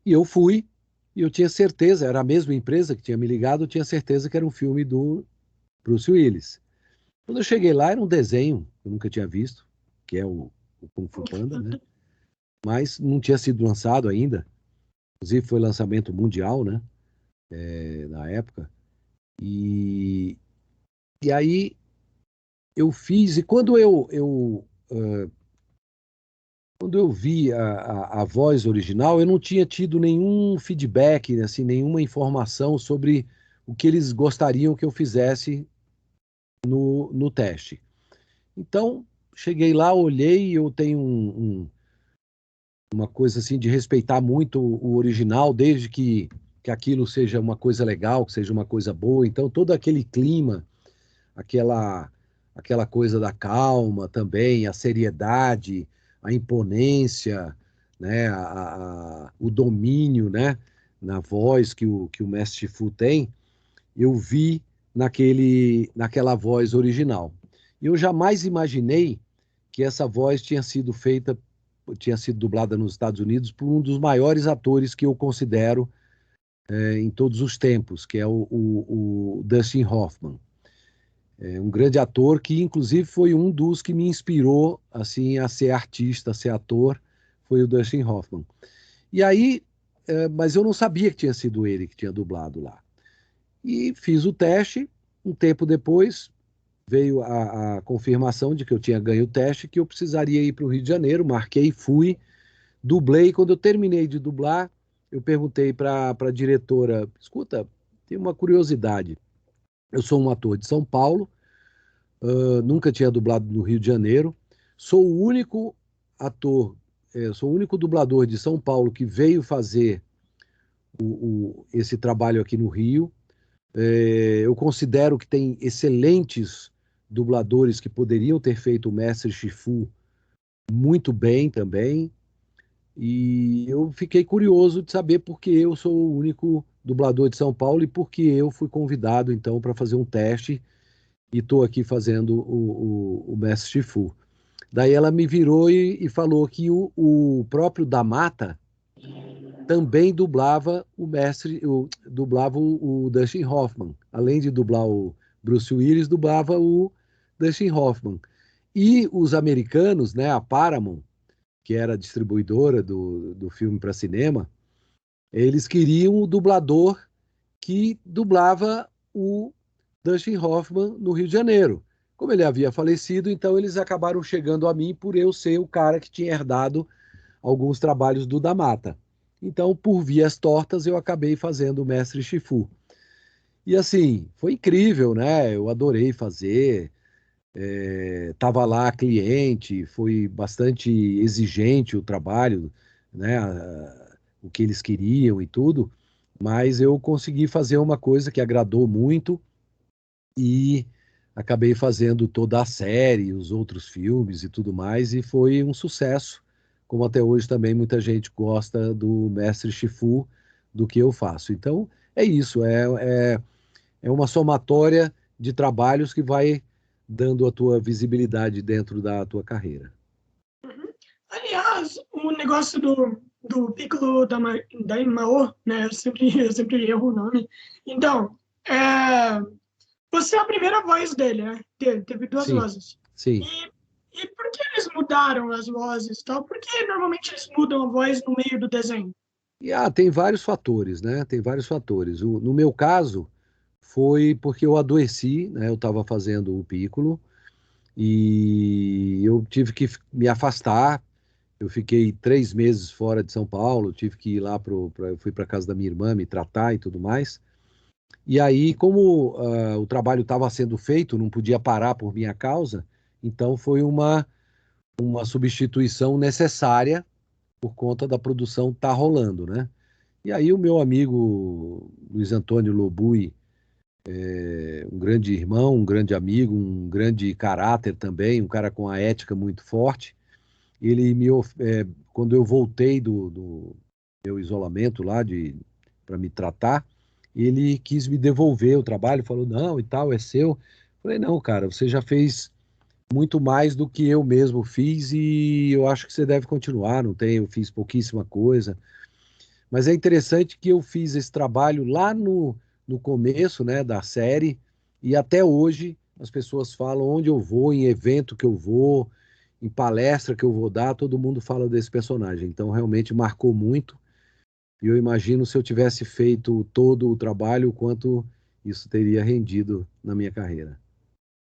E eu fui, e eu tinha certeza, era a mesma empresa que tinha me ligado, eu tinha certeza que era um filme do Bruce Willis. Quando eu cheguei lá, era um desenho que eu nunca tinha visto, que é o Kung Fu Panda, né? Mas não tinha sido lançado ainda. Inclusive foi lançamento mundial, né? Na época. E, e aí eu fiz, e quando eu vi a voz original, eu não tinha tido nenhum feedback, assim, nenhuma informação sobre o que eles gostariam que eu fizesse no teste. Então, cheguei lá, olhei, eu tenho uma coisa assim de respeitar muito o original, desde que aquilo seja uma coisa legal, que seja uma coisa boa. Então, todo aquele clima, aquela, aquela coisa da calma também, a seriedade, a imponência, né, o domínio, né, na voz que o Mestre Fu tem, eu vi naquela voz original. E eu jamais imaginei que essa voz tinha sido dublada nos Estados Unidos por um dos maiores atores que eu considero em todos os tempos, que é o Dustin Hoffman. É um grande ator que, inclusive, foi um dos que me inspirou assim a ser artista, a ser ator, foi o Dustin Hoffman. E aí, mas eu não sabia que tinha sido ele que tinha dublado lá. E fiz o teste. Um tempo depois, veio a confirmação de que eu tinha ganho o teste, que eu precisaria ir para o Rio de Janeiro. Marquei, fui, dublei. Quando eu terminei de dublar, eu perguntei para a diretora: Escuta, tem uma curiosidade. Eu sou um ator de São Paulo, nunca tinha dublado no Rio de Janeiro. Sou o único ator, sou o único dublador de São Paulo que veio fazer esse trabalho aqui no Rio. Eu considero que tem excelentes dubladores que poderiam ter feito o Mestre Shifu muito bem também. E eu fiquei curioso de saber por que eu sou o único dublador de São Paulo e por que eu fui convidado então para fazer um teste e estou aqui fazendo o Mestre Shifu. Daí ela me virou e falou que o próprio da Mata também dublava dublava o Dustin Hoffman. Além de dublar o Bruce Willis, dublava o Dustin Hoffman. E os americanos, né, a Paramount, que era a distribuidora do filme para cinema, eles queriam o dublador que dublava o Dustin Hoffman no Rio de Janeiro. Como ele havia falecido, então eles acabaram chegando a mim por eu ser o cara que tinha herdado alguns trabalhos do da Mata. Então, por vias tortas, eu acabei fazendo o Mestre Shifu. E assim, foi incrível, né? Eu adorei fazer. Tava lá cliente, foi bastante exigente o trabalho, né? o que eles queriam e tudo, mas eu consegui fazer uma coisa que agradou muito e acabei fazendo toda a série, os outros filmes e tudo mais, e foi um sucesso, como até hoje também muita gente gosta do Mestre Shifu, do que eu faço. Então, é isso, é uma somatória de trabalhos que vai dando a tua visibilidade dentro da tua carreira. Uhum. Aliás, o negócio do Piccolo da Imao, né? Eu sempre erro o nome. Então, você é a primeira voz dele, né? Teve duas Sim, vozes. sim. E, e por que eles mudaram as vozes e tal? Por que normalmente eles mudam a voz no meio do desenho? E tem vários fatores, né? Tem vários fatores. No meu caso, foi porque eu adoeci, né? Eu estava fazendo o Piccolo e eu tive que me afastar. Eu fiquei 3 meses fora de São Paulo, tive que ir lá eu fui para casa da minha irmã me tratar e tudo mais. E aí, como o trabalho estava sendo feito, não podia parar por minha causa, então foi uma substituição necessária por conta da produção estar rolando, né? E aí o meu amigo Luiz Antônio Lobui, um grande irmão, um grande amigo, um grande caráter também, um cara com a ética muito forte, ele quando eu voltei do meu isolamento lá para me tratar, ele quis me devolver o trabalho, falou, não, e tal, é seu. Falei, não, cara, você já fez muito mais do que eu mesmo fiz e eu acho que você deve continuar, não tem, eu fiz pouquíssima coisa. Mas é interessante que eu fiz esse trabalho lá no começo, né, da série, e até hoje as pessoas falam onde eu vou, em evento que eu vou, em palestra que eu vou dar, todo mundo fala desse personagem. Então realmente marcou muito. E eu imagino se eu tivesse feito todo o trabalho, o quanto isso teria rendido na minha carreira.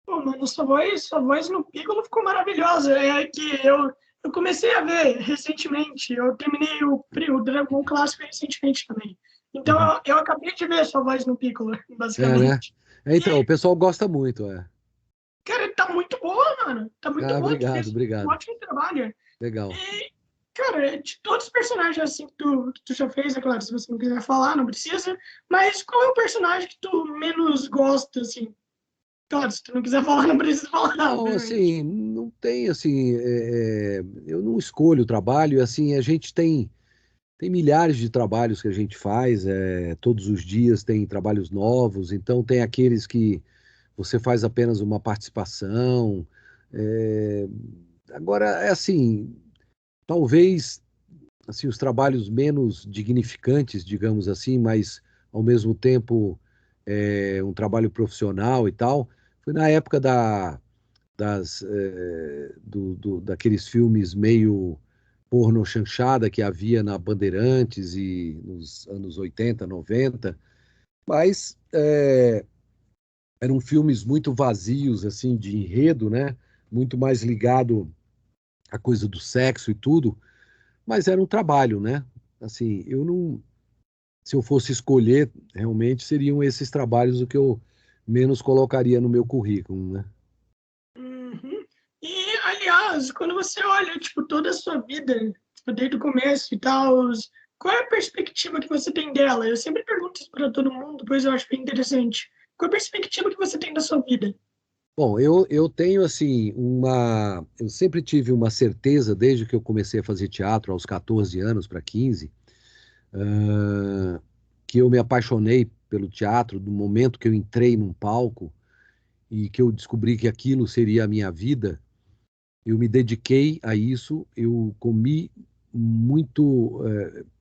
Pô, mano, sua voz no Piccolo ficou maravilhosa. É que eu comecei a ver recentemente. Eu terminei o Dragon Clássico recentemente também. Então Uhum. eu acabei de ver sua voz no Piccolo, É, né? basicamente. Então, o E, pessoal gosta muito, é. cara, tá muito boa, mano. Tá muito Ah, boa. Tu obrigado, fez um obrigado. ótimo trabalho. Legal. E, cara, de todos os personagens assim que tu já fez, é claro, se você não quiser falar, não precisa. Mas qual é o personagem que tu menos gosta, assim? Claro, se tu não quiser falar, não precisa falar, Não, obviamente. assim, não tem assim, eu não escolho o trabalho, assim, a gente tem milhares de trabalhos que a gente faz, todos os dias tem trabalhos novos, então tem aqueles que você faz apenas uma participação. é, Agora, é assim, talvez assim, os trabalhos menos dignificantes, digamos assim, mas ao mesmo tempo um trabalho profissional e tal, foi na época daqueles filmes meio porno chanchada que havia na Bandeirantes e nos anos 80, 90, mas eram filmes muito vazios, assim, de enredo, né? Muito mais ligado à coisa do sexo e tudo, mas era um trabalho, né? Assim, eu não, se eu fosse escolher, realmente seriam esses trabalhos o que eu menos colocaria no meu currículo, né? Uhum. E, aliás, quando você olha, tipo, toda a sua vida, tipo, desde o começo e tal, qual é a perspectiva que você tem dela? Eu sempre pergunto isso para todo mundo, pois eu acho bem interessante. Qual é a perspectiva que você tem da sua vida? Bom, eu tenho assim eu sempre tive uma certeza desde que eu comecei a fazer teatro aos 14 anos para 15, ãh, que eu me apaixonei pelo teatro no momento que eu entrei num palco e que eu descobri que aquilo seria a minha vida. Eu me dediquei a isso, eu comi muito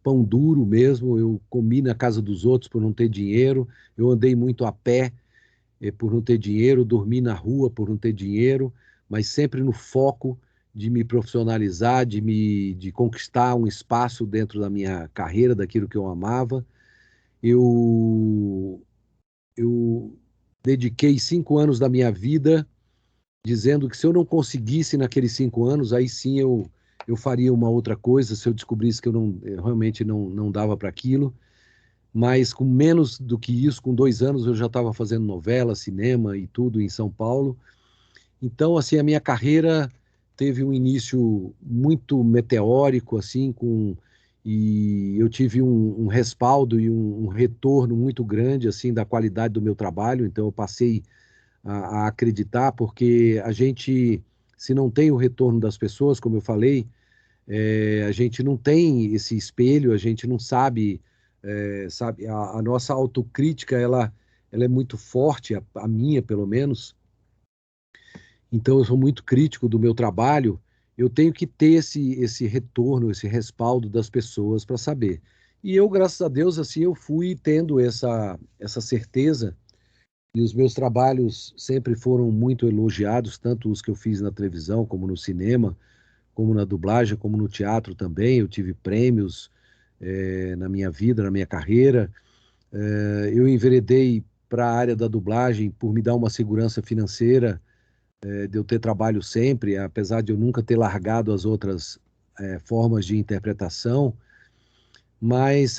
pão duro mesmo, eu comi na casa dos outros por não ter dinheiro, eu andei muito a pé por não ter dinheiro, dormi na rua por não ter dinheiro, mas sempre no foco de me profissionalizar, de conquistar um espaço dentro da minha carreira, daquilo que eu amava. Eu, eu dediquei 5 anos da minha vida dizendo que se eu não conseguisse naqueles 5 anos, aí sim eu faria uma outra coisa, se eu descobrisse que eu realmente não dava para aquilo. Mas com menos do que isso, com 2 anos, eu já estava fazendo novela, cinema e tudo em São Paulo. Então, assim, a minha carreira teve um início muito meteórico, assim, e eu tive um respaldo e um retorno muito grande assim da qualidade do meu trabalho. Então eu passei a acreditar, porque a gente, se não tem o retorno das pessoas, como eu falei, a gente não tem esse espelho, a gente não sabe, sabe, a nossa autocrítica, ela é muito forte, a minha pelo menos. Então eu sou muito crítico do meu trabalho, eu tenho que ter esse retorno, esse respaldo das pessoas para saber. E eu, graças a Deus, assim, eu fui tendo essa certeza, e os meus trabalhos sempre foram muito elogiados, tanto os que eu fiz na televisão, como no cinema, como na dublagem, como no teatro também. Eu tive prêmios na minha vida, na minha carreira. Eu enveredei para a área da dublagem por me dar uma segurança financeira, de eu ter trabalho sempre, apesar de eu nunca ter largado as outras formas de interpretação. Mas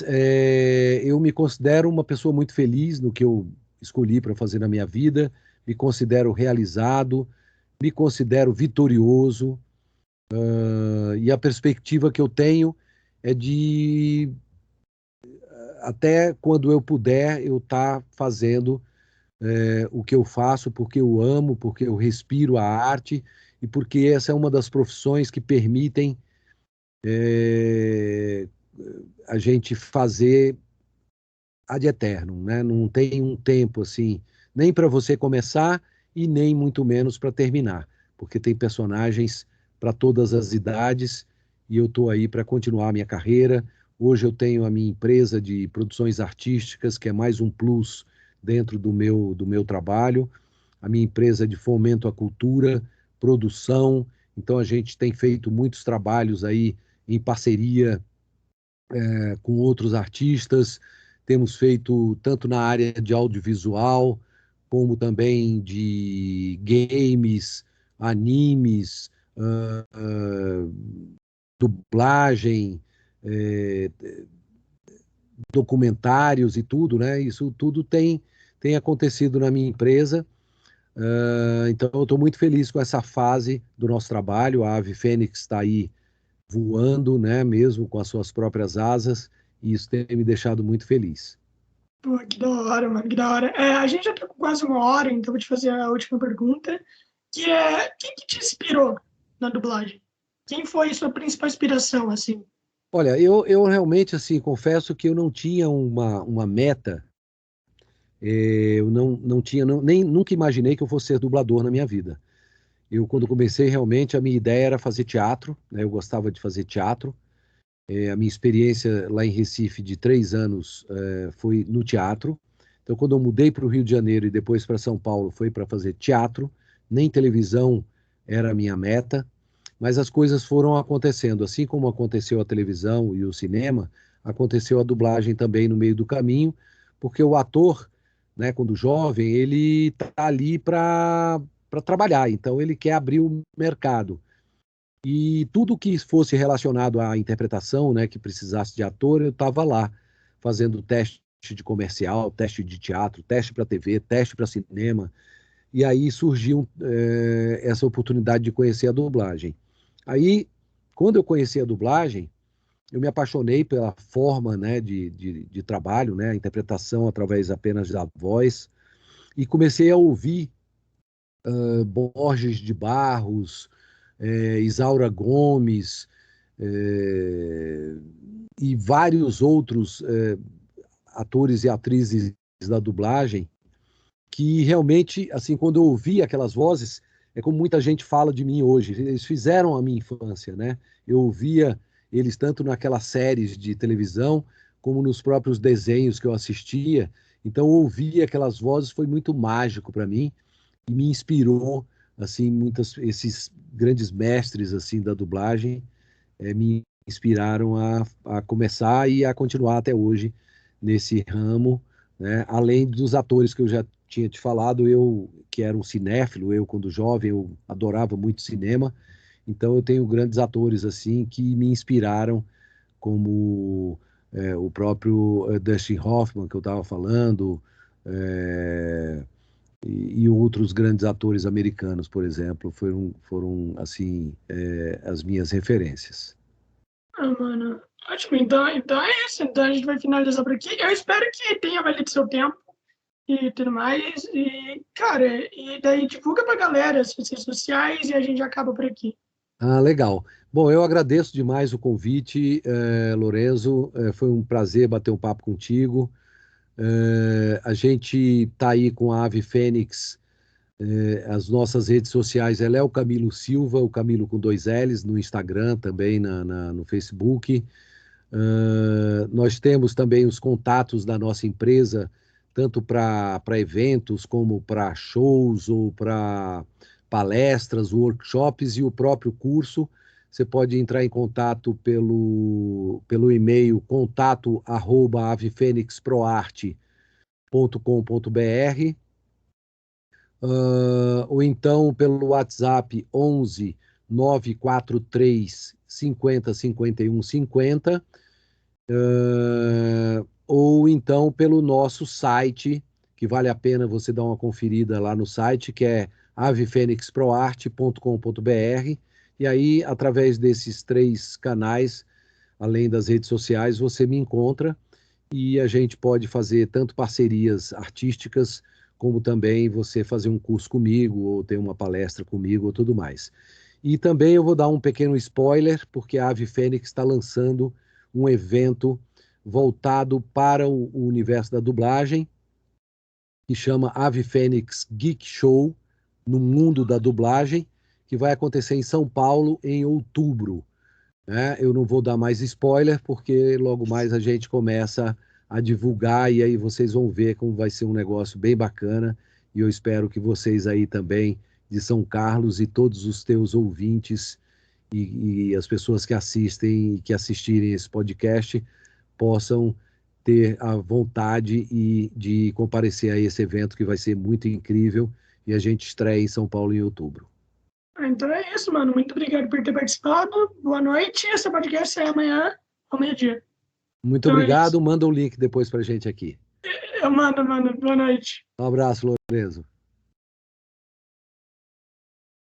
eu me considero uma pessoa muito feliz no que eu escolhi para fazer na minha vida, me considero realizado, me considero vitorioso, e a perspectiva que eu tenho é de, até quando eu puder, eu estar fazendo o que eu faço porque eu amo, porque eu respiro a arte e porque essa é uma das profissões que permitem é, a gente fazer ad eternum, né? Não tem um tempo assim, nem para você começar e nem muito menos para terminar, porque tem personagens para todas as idades e eu estou aí para continuar a minha carreira. Hoje eu tenho a minha empresa de produções artísticas, que é mais um plus dentro do meu trabalho, a minha empresa de fomento à cultura, produção. Então a gente tem feito muitos trabalhos aí em parceria com outros artistas, temos feito tanto na área de audiovisual, como também de games, animes, dublagem, eh, documentários e tudo, né? Isso tudo tem acontecido na minha empresa. Então, eu estou muito feliz com essa fase do nosso trabalho. A Ave Fênix está aí voando, né, mesmo com as suas próprias asas, e isso tem me deixado muito feliz. Pô, que da hora, mano, que da hora. A gente já tá com quase uma hora, então vou te fazer a última pergunta, que é, quem que te inspirou na dublagem? Quem foi sua principal inspiração, assim? Olha, eu realmente, assim, confesso que eu não tinha uma meta, eu não tinha, nem nunca imaginei que eu fosse ser dublador na minha vida. Eu, quando comecei, realmente, a minha ideia era fazer teatro, né, eu gostava de fazer teatro. A minha experiência lá em Recife de 3 anos foi no teatro. Então, quando eu mudei para o Rio de Janeiro e depois para São Paulo, foi para fazer teatro. Nem televisão era a minha meta, mas as coisas foram acontecendo. Assim como aconteceu a televisão e o cinema, aconteceu a dublagem também no meio do caminho, porque o ator, né, quando jovem, ele está ali para trabalhar, então ele quer abrir o mercado. E tudo que fosse relacionado à interpretação, né, que precisasse de ator, eu estava lá, fazendo teste de comercial, teste de teatro, teste para TV, teste para cinema. E aí surgiu essa oportunidade de conhecer a dublagem. Aí, quando eu conheci a dublagem, eu me apaixonei pela forma, né, de trabalho, né, a interpretação através apenas da voz, e comecei a ouvir Borges de Barros, Isaura Gomes, é, e vários outros atores e atrizes da dublagem, que realmente, assim, quando eu ouvi aquelas vozes, é como muita gente fala de mim hoje, eles fizeram a minha infância, né? Eu ouvia eles tanto naquelas séries de televisão, como nos próprios desenhos que eu assistia. Então, ouvir aquelas vozes foi muito mágico para mim e me inspirou, assim, esses grandes mestres, assim, da dublagem, me inspiraram a começar e a continuar até hoje nesse ramo, né? Além dos atores que eu já tinha te falado, eu que era um cinéfilo, eu quando jovem, eu adorava muito cinema, então eu tenho grandes atores assim que me inspiraram, como o próprio Dustin Hoffman, que eu estava falando, é, e outros grandes atores americanos, por exemplo, foram assim, as minhas referências. Mano, ótimo. Então é isso. Então a gente vai finalizar por aqui. Eu espero que tenha valido seu tempo e tudo mais. E, cara, e daí divulga pra galera as redes sociais e a gente acaba por aqui. Ah, legal. Bom, eu agradeço demais o convite, Lorenzo. Foi um prazer bater um papo contigo. A gente está aí com a Ave Fênix, as nossas redes sociais, ela é o Camilo Silva, o Camilo com dois L's, no Instagram, também no Facebook. Nós temos também os contatos da nossa empresa, tanto para eventos como para shows ou para palestras, workshops e o próprio curso. Você pode entrar em contato pelo e-mail contato@avefenixproarte.com.br, ou então pelo WhatsApp 11 943 50 51 50, ou então pelo nosso site, que vale a pena você dar uma conferida lá no site, que é avefenixproarte.com.br. E aí, através desses três canais, além das redes sociais, você me encontra e a gente pode fazer tanto parcerias artísticas, como também você fazer um curso comigo, ou ter uma palestra comigo, ou tudo mais. E também eu vou dar um pequeno spoiler, porque a Ave Fênix está lançando um evento voltado para o universo da dublagem, que chama Ave Fênix Geek Show, no mundo da dublagem, que vai acontecer em São Paulo em outubro, né? Eu não vou dar mais spoiler, porque logo mais a gente começa a divulgar e aí vocês vão ver como vai ser um negócio bem bacana. E eu espero que vocês aí também, de São Carlos, e todos os teus ouvintes e as pessoas que assistem e que assistirem esse podcast possam ter a vontade de comparecer a esse evento que vai ser muito incrível e a gente estreia em São Paulo em outubro. Então é isso, mano. Muito obrigado por ter participado. Boa noite. Esse podcast sai amanhã ao meio-dia. Muito Então é isso. obrigado, manda o link depois para a gente aqui. Eu mando, mano. Boa noite. Um abraço, Lorenzo.